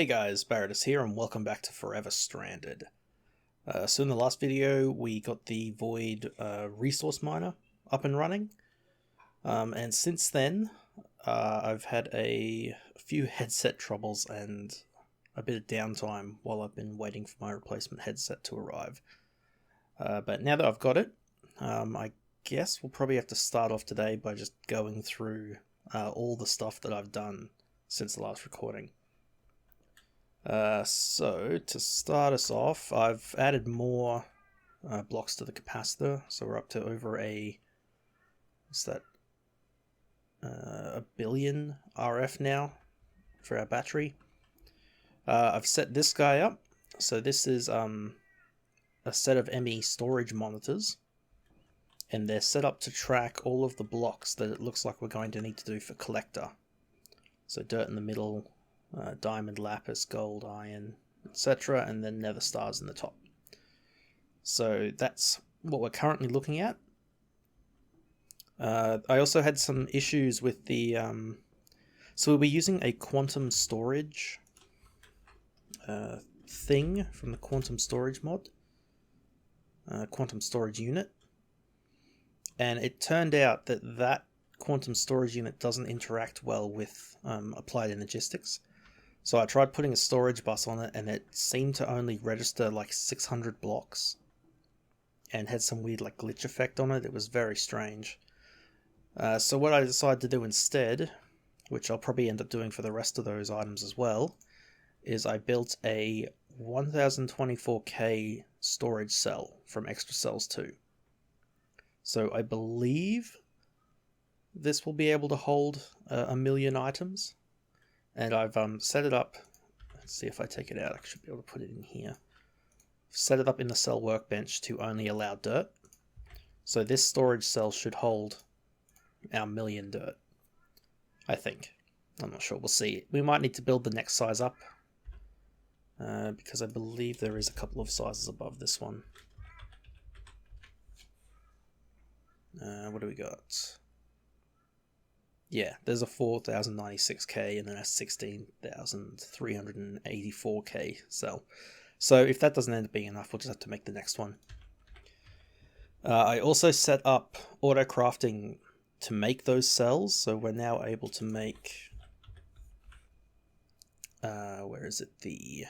Hey guys, Barretus here and welcome back to Forever Stranded. So in the last video we got the Void resource miner up and running, and since then I've had a few headset troubles and a bit of downtime while I've been waiting for my replacement headset to arrive. But now that I've got it, I guess we'll probably have to start off today by just going through all the stuff that I've done since the last recording. So to start us off, I've added more blocks to the capacitor, so we're up to over a billion RF now for our battery. I've set this guy up, so this is a set of ME storage monitors, and they're set up to track all of the blocks that it looks like we're going to need to do for collector. So dirt in the middle, diamond, lapis, gold, iron, etc., and then nether stars in the top. So that's what we're currently looking at. I also had some issues with the... so we'll be using a quantum storage thing from the quantum storage mod. Quantum storage unit. And it turned out that quantum storage unit doesn't interact well with applied energistics. So I tried putting a storage bus on it and it seemed to only register like 600 blocks and had some weird like glitch effect on it. It was very strange. So what I decided to do instead, which I'll probably end up doing for the rest of those items as well, is I built a 1024K storage cell from Extra Cells 2. So I believe this will be able to hold a million items. And I've set it up. Let's see if I take it out. I should be able to put it in here. Set it up in the cell workbench to only allow dirt. So this storage cell should hold our million dirt, I think. I'm not sure. We'll see. We might need to build the next size up, because I believe there is a couple of sizes above this one. What do we got? Yeah, there's a 4096K and then a 16,384K cell. So if that doesn't end up being enough, we'll just have to make the next one. I also set up auto crafting to make those cells, so we're now able to make... where is it? The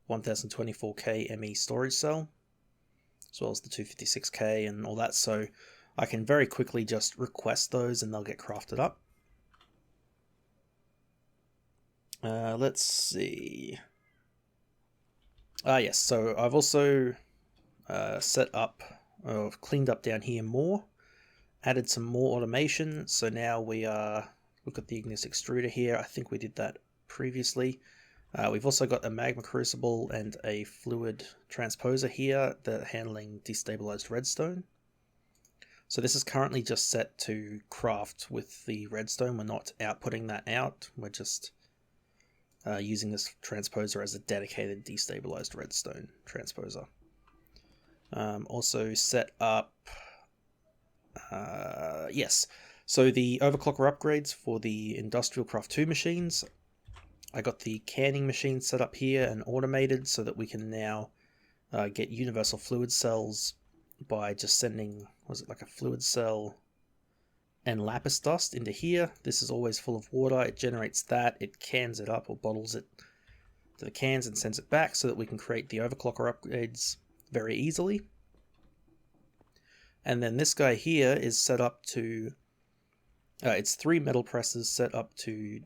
1024K ME storage cell, as well as the 256K and all that, so I can very quickly just request those and they'll get crafted up. Let's see. Yes, so I've also set up, cleaned up down here more, added some more automation, so now we've got the Ignis extruder here. I think we did that previously. We've also got a magma crucible and a fluid transposer here that are handling destabilized redstone. So this is currently just set to craft with the redstone. We're not outputting that out. We're just using this transposer as a dedicated destabilized redstone transposer. Also set up... yes. So the Overclocker Upgrades for the Industrial Craft 2 machines. I got the canning machine set up here and automated so that we can now get universal fluid cells by just sending, was it like a fluid cell and lapis dust into here. This is always full of water. It generates that, it cans it up or bottles it to the cans and sends it back so that we can create the overclocker upgrades very easily. And then this guy here is set up to, it's 3 metal presses set up to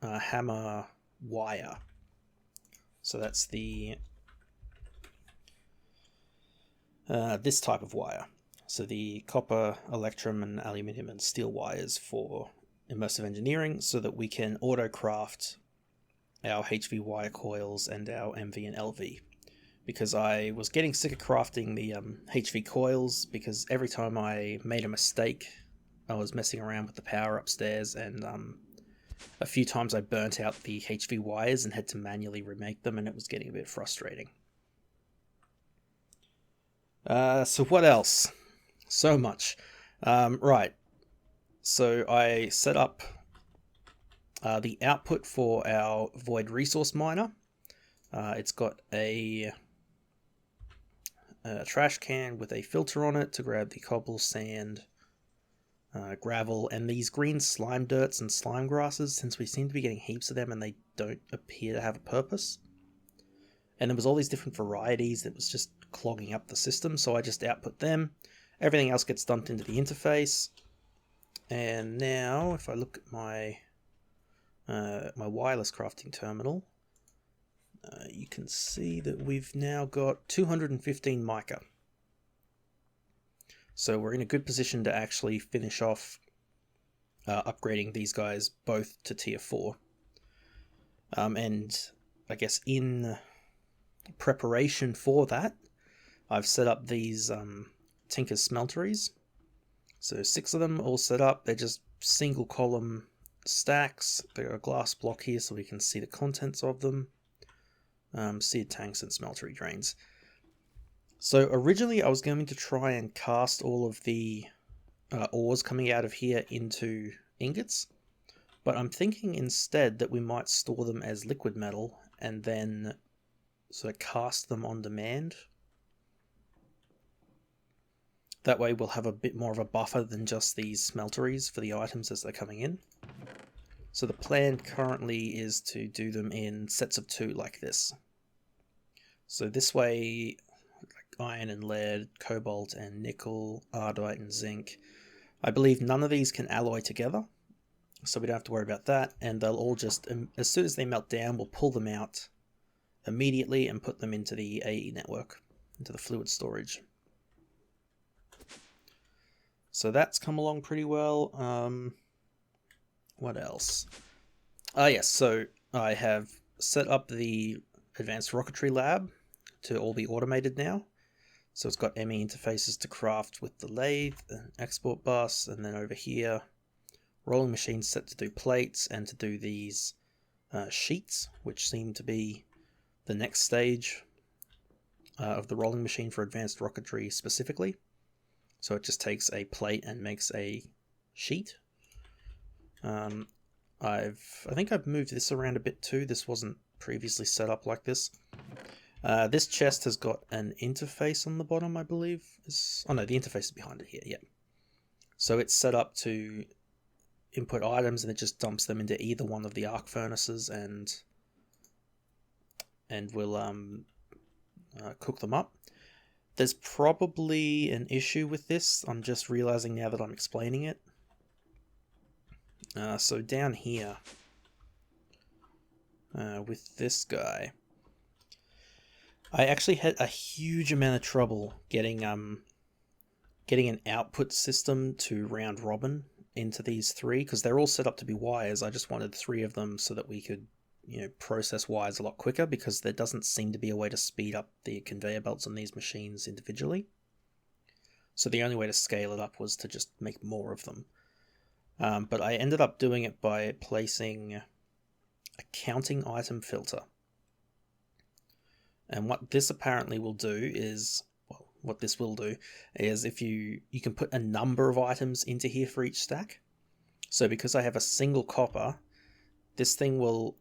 hammer wire. So that's the this type of wire. So the copper, electrum, and aluminium and steel wires for immersive engineering, so that we can auto craft our HV wire coils and our MV and LV. Because I was getting sick of crafting the HV coils, because every time I made a mistake, I was messing around with the power upstairs, and a few times I burnt out the HV wires and had to manually remake them, and it was getting a bit frustrating. So what else? So much. Right. So I set up The output for our void resource miner, it's got a trash can with a filter on it to grab the cobble, sand, gravel, and these green slime dirts and slime grasses, since we seem to be getting heaps of them and they don't appear to have a purpose. And there was all these different varieties that was just clogging up the system, so I just output them. Everything else gets dumped into the interface. And now, if I look at my my wireless crafting terminal, you can see that we've now got 215 mica. So we're in a good position to actually finish off upgrading these guys both to tier 4. And I guess in preparation for that, I've set up these Tinker's Smelteries. So 6 of them all set up. They're just single column stacks. They've got a glass block here so we can see the contents of them. Seed tanks and smeltery drains. So originally I was going to try and cast all of the ores coming out of here into ingots, but I'm thinking instead that we might store them as liquid metal and then sort of cast them on demand. That way we'll have a bit more of a buffer than just these smelteries for the items as they're coming in. So the plan currently is to do them in sets of 2 like this. So this way, like iron and lead, cobalt and nickel, ardite and zinc. I believe none of these can alloy together, so we don't have to worry about that, and they'll all just, as soon as they melt down, we'll pull them out immediately and put them into the AE network, into the fluid storage. So that's come along pretty well. What else? Yes, so I have set up the advanced rocketry lab to all be automated now. So it's got ME interfaces to craft with the lathe, an export bus, and then over here, rolling machines set to do plates and to do these sheets, which seem to be the next stage of the rolling machine for advanced rocketry specifically. So it just takes a plate and makes a sheet. I think I've moved this around a bit too. This wasn't previously set up like this. This chest has got an interface on the bottom, I believe. Oh no, the interface is behind it here, yeah. So it's set up to input items and it just dumps them into either one of the arc furnaces and we'll cook them up. There's probably an issue with this. I'm just realizing now that I'm explaining it. So down here, with this guy, I actually had a huge amount of trouble getting an output system to round robin into these 3, because they're all set up to be wires. I just wanted 3 of them so that we could, process wires a lot quicker, because there doesn't seem to be a way to speed up the conveyor belts on these machines individually. So the only way to scale it up was to just make more of them. But I ended up doing it by placing a counting item filter. And what this apparently will do is, if you can put a number of items into here for each stack. So because I have a single copper, this thing will,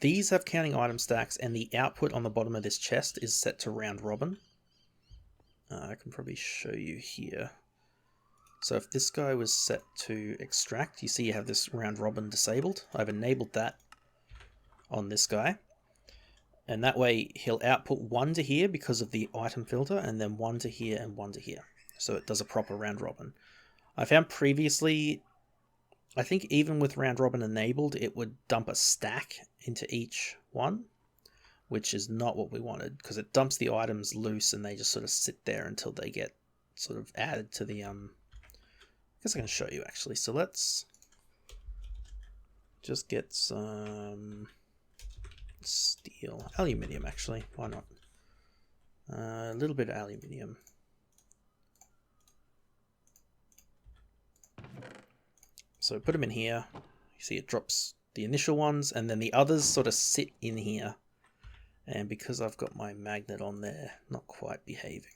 these have counting item stacks, and the output on the bottom of this chest is set to round robin. I can probably show you here. So if this guy was set to extract, you see you have this round robin disabled. I've enabled that on this guy. And that way he'll output 1 to here because of the item filter, and then 1 to here and 1 to here. So it does a proper round robin. I found previously, I think even with round robin enabled, it would dump a stack into each one, which is not what we wanted, because it dumps the items loose and they just sort of sit there until they get sort of added to the... I guess I can show you actually. So let's just get some steel, aluminium actually. Why not? A little bit of aluminium. So put them in here. You see it drops the initial ones, and then the others sort of sit in here. And because I've got my magnet on there, not quite behaving.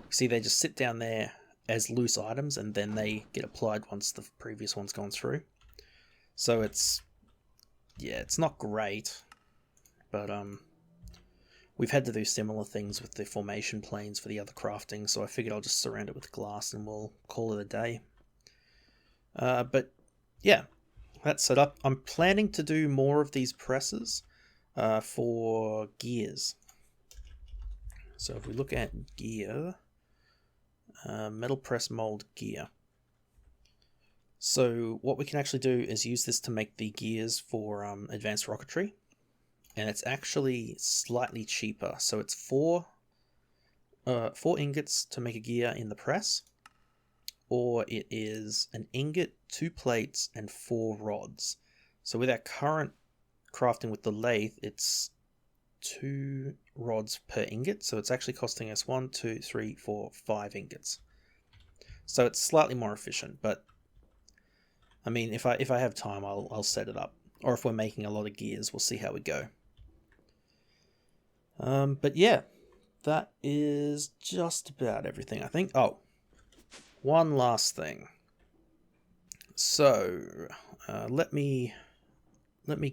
See, they just sit down there as loose items, and then they get applied once the previous one's gone through. So it's not great, but we've had to do similar things with the formation planes for the other crafting, so I figured I'll just surround it with glass and we'll call it a day. But yeah, that's set up. I'm planning to do more of these presses for gears. So if we look at gear, metal press mold gear. So what we can actually do is use this to make the gears for advanced rocketry, and it's actually slightly cheaper. So it's four ingots to make a gear in the press, or it is an ingot, 2 plates, and 4 rods. So with our current crafting with the lathe, it's 2 rods per ingot, so it's actually costing us 1, 2, 3, 4, 5 ingots. So it's slightly more efficient, but I mean, if I have time, I'll set it up. Or if we're making a lot of gears, we'll see how we go. But yeah, that is just about everything, I think. Oh, one last thing. So let me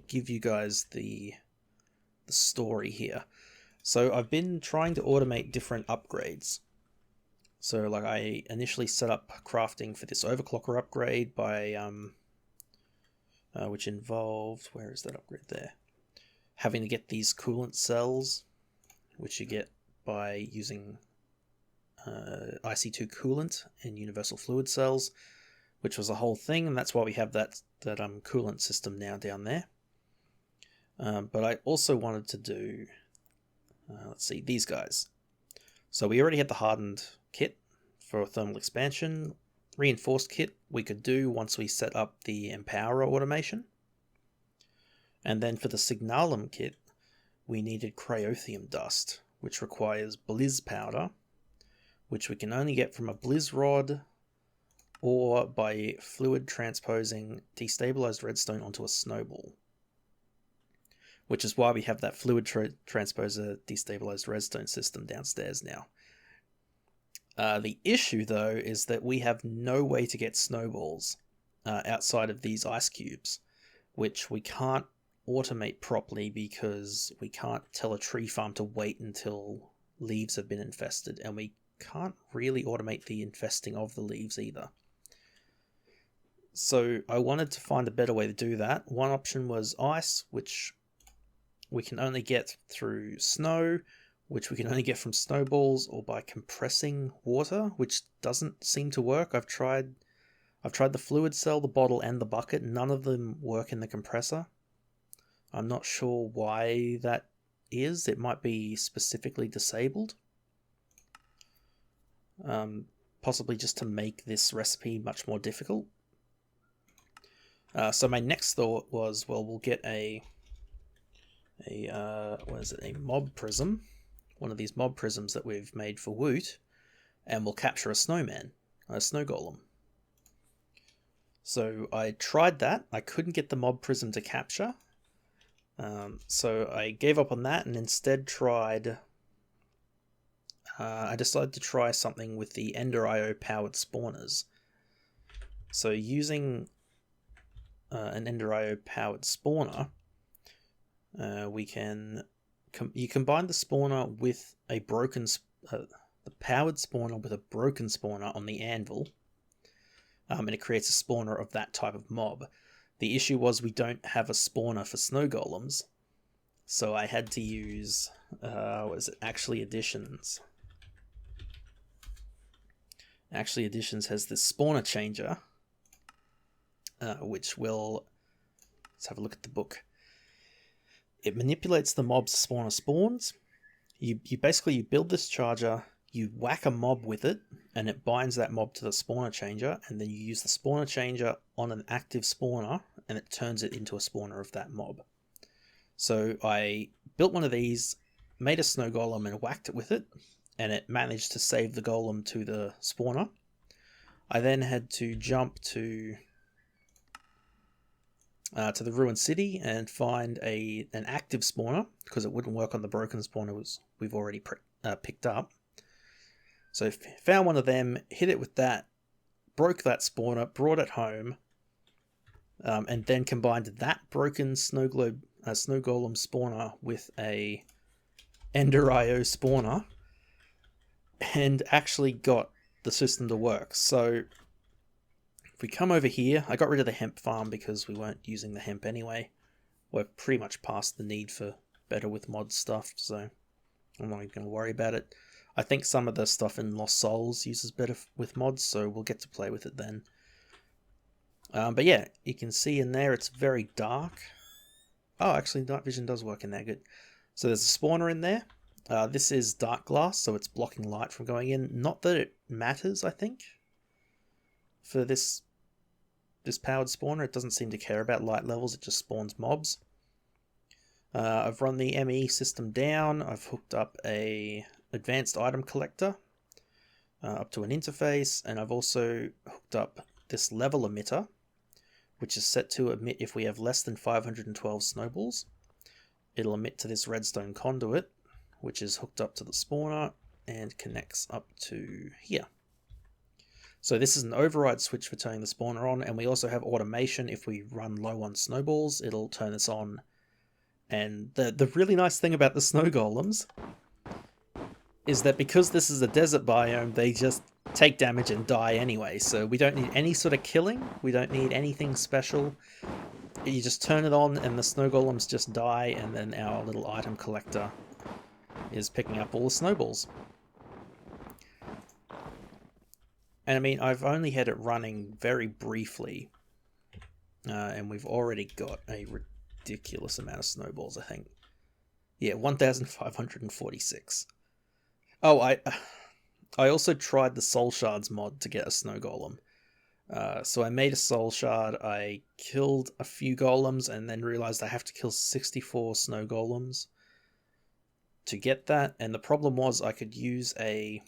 give you guys the story here. So I've been trying to automate different upgrades. So like I initially set up crafting for this overclocker upgrade by which involved, where is that upgrade there? Having to get these coolant cells, which you get by using IC2 coolant in universal fluid cells, which was a whole thing, and that's why we have that coolant system now down there. But I also wanted to do, let's see, these guys. So we already had the hardened kit for thermal expansion. Reinforced kit we could do once we set up the Empowerer automation. And then for the Signalum kit, we needed Cryothium dust, which requires Blizz powder, which we can only get from a Blizz rod or by fluid transposing destabilized redstone onto a snowball. Which is why we have that fluid transposer destabilized redstone system downstairs now. The issue, though, is that we have no way to get snowballs outside of these ice cubes, which we can't automate properly because we can't tell a tree farm to wait until leaves have been infested, and we can't really automate the infesting of the leaves either. So I wanted to find a better way to do that. One option was ice, which we can only get through snow, which we can only get from snowballs, or by compressing water, which doesn't seem to work. I've tried the fluid cell, the bottle, and the bucket. None of them work in the compressor. I'm not sure why that is. It might be specifically disabled. Possibly just to make this recipe much more difficult. So my next thought was, well, we'll get a mob prism, one of these mob prisms that we've made for Woot, and we'll capture a snowman, a snow golem. So I tried that. I couldn't get the mob prism to capture, so I gave up on that and instead tried. I decided to try something with the Ender IO powered spawners. So using an Ender IO powered spawner, you combine the spawner with a broken the powered spawner with a broken spawner on the anvil, and it creates a spawner of that type of mob. The issue was we don't have a spawner for snow golems, so I had to use Actually Additions. Actually Additions has this spawner changer, which will, let's have a look at the book. It manipulates the mob's spawner spawns. You basically build this charger, you whack a mob with it, and it binds that mob to the spawner changer, and then you use the spawner changer on an active spawner, and it turns it into a spawner of that mob. So I built one of these, made a snow golem, and whacked it with it, and it managed to save the golem to the spawner. I then had to jump to the ruined city and find an active spawner, because it wouldn't work on the broken spawner we've already picked up. So found one of them, hit it with that, broke that spawner, brought it home, and then combined that broken snow golem spawner with a Ender IO spawner, and actually got the system to work. So if we come over here, I got rid of the hemp farm because we weren't using the hemp anyway. We're pretty much past the need for better with mod stuff, so I'm not even going to worry about it. I think some of the stuff in Lost Souls uses better with mods, so we'll get to play with it then. But yeah, you can see in there it's very dark. Oh, actually night vision does work in there, good. So there's a spawner in there. This is dark glass, so it's blocking light from going in. Not that it matters, I think, for this powered spawner. It doesn't seem to care about light levels, it just spawns mobs. I've run the ME system down. I've hooked up a advanced item collector up to an interface, and I've also hooked up this level emitter, which is set to emit if we have less than 512 snowballs. It'll emit to this redstone conduit, which is hooked up to the spawner and connects up to here. So this is an override switch for turning the spawner on, and we also have automation. If we run low on snowballs, it'll turn this on. And the really nice thing about the snow golems is that because this is a desert biome, they just take damage and die anyway. So we don't need any sort of killing. We don't need anything special. You just turn it on and the snow golems just die, and then our little item collector is picking up all the snowballs. And I mean, I've only had it running very briefly, and we've already got a ridiculous amount of snowballs, I think. Yeah, 1,546. Oh, I also tried the Soul Shards mod to get a snow golem. So I made a soul shard, I killed a few golems, and then realized I have to kill 64 snow golems to get that. And the problem was I could use a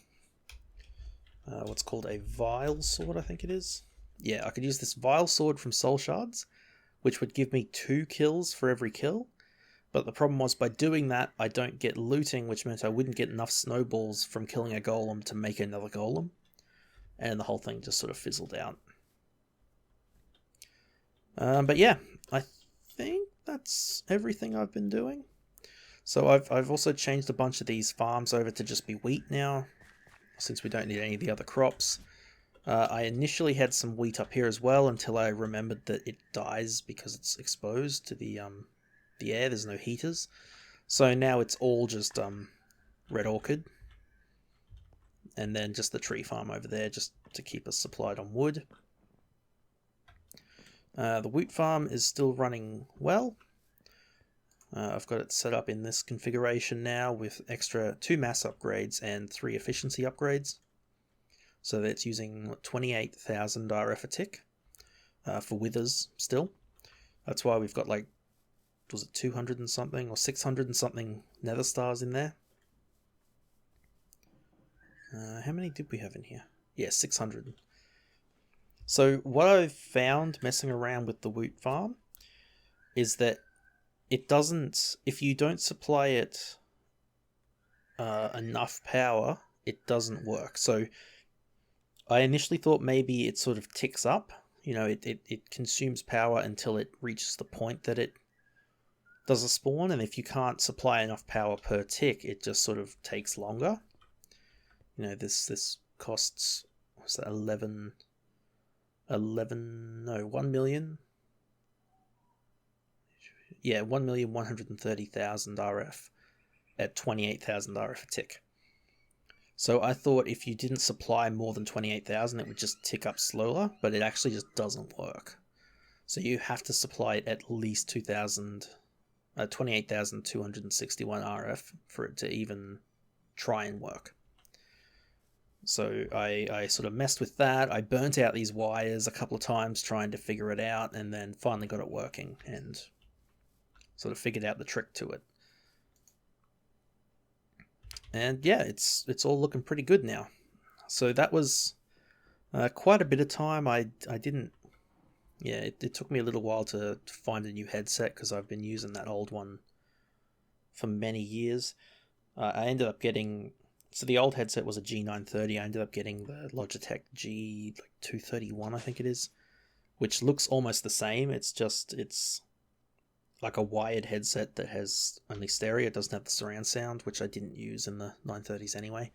what's called a vile sword, I think it is. Yeah, I could use this vile sword from soul shards, which would give me 2 kills for every kill. But the problem was, by doing that, I don't get looting, which meant I wouldn't get enough snowballs from killing a golem to make another golem. And the whole thing just sort of fizzled out. But yeah, I think that's everything I've been doing. So I've also changed a bunch of these farms over to just be wheat now, since we don't need any of the other crops. I initially had some wheat up here as well, until I remembered that it dies because it's exposed to the air. There's no heaters. So now it's all just red orchid. And then just the tree farm over there, just to keep us supplied on wood. The wheat farm is still running well. I've got it set up in this configuration now with extra 2 mass upgrades and 3 efficiency upgrades. So that's using 28,000 RF a tick for withers still. That's why we've got, like, was it 200 and something or 600 and something nether stars in there? How many did we have in here? Yeah, 600. So what I've found messing around with the wheat farm is that it doesn't, if you don't supply it enough power, it doesn't work. So I initially thought maybe it sort of ticks up. You know, it consumes power until it reaches the point that it does a spawn, and if you can't supply enough power per tick, it just sort of takes longer. You know, this costs, what's that, 1 million? Yeah, 1,130,000 RF at 28,000 RF a tick. So I thought if you didn't supply more than 28,000, it would just tick up slower, but it actually just doesn't work. So you have to supply it at least 28,261 RF for it to even try and work. So I sort of messed with that. I burnt out these wires a couple of times trying to figure it out, and then finally got it working and sort of figured out the trick to it. And yeah, it's all looking pretty good now. So that was quite a bit of time. I didn't... Yeah, it took me a little while to find a new headset because I've been using that old one for many years. I ended up getting So the old headset was a G930. I ended up getting the Logitech G231, I think it is, which looks almost the same. It's like a wired headset that has only stereo. It doesn't have the surround sound, which I didn't use in the 930s anyway.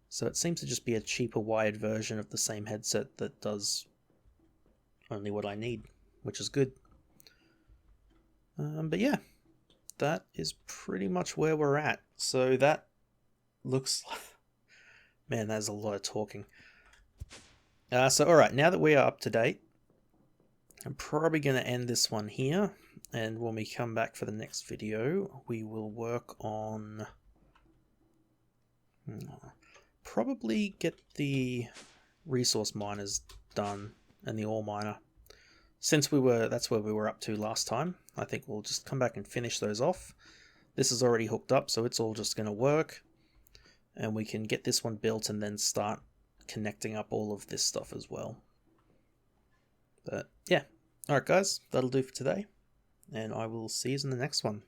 So it seems to just be a cheaper wired version of the same headset that does only what I need, which is good. But yeah, that is pretty much where we're at. So that looks like... Man, there's a lot of talking. So alright, now that we are up to date, I'm probably going to end this one here. And when we come back for the next video, we will work on... probably get the resource miners done and the ore miner. Since that's where we were up to last time, I think we'll just come back and finish those off. This is already hooked up, so it's all just going to work. And we can get this one built and then start connecting up all of this stuff as well. But yeah. Alright guys, that'll do for today. And I will see you in the next one.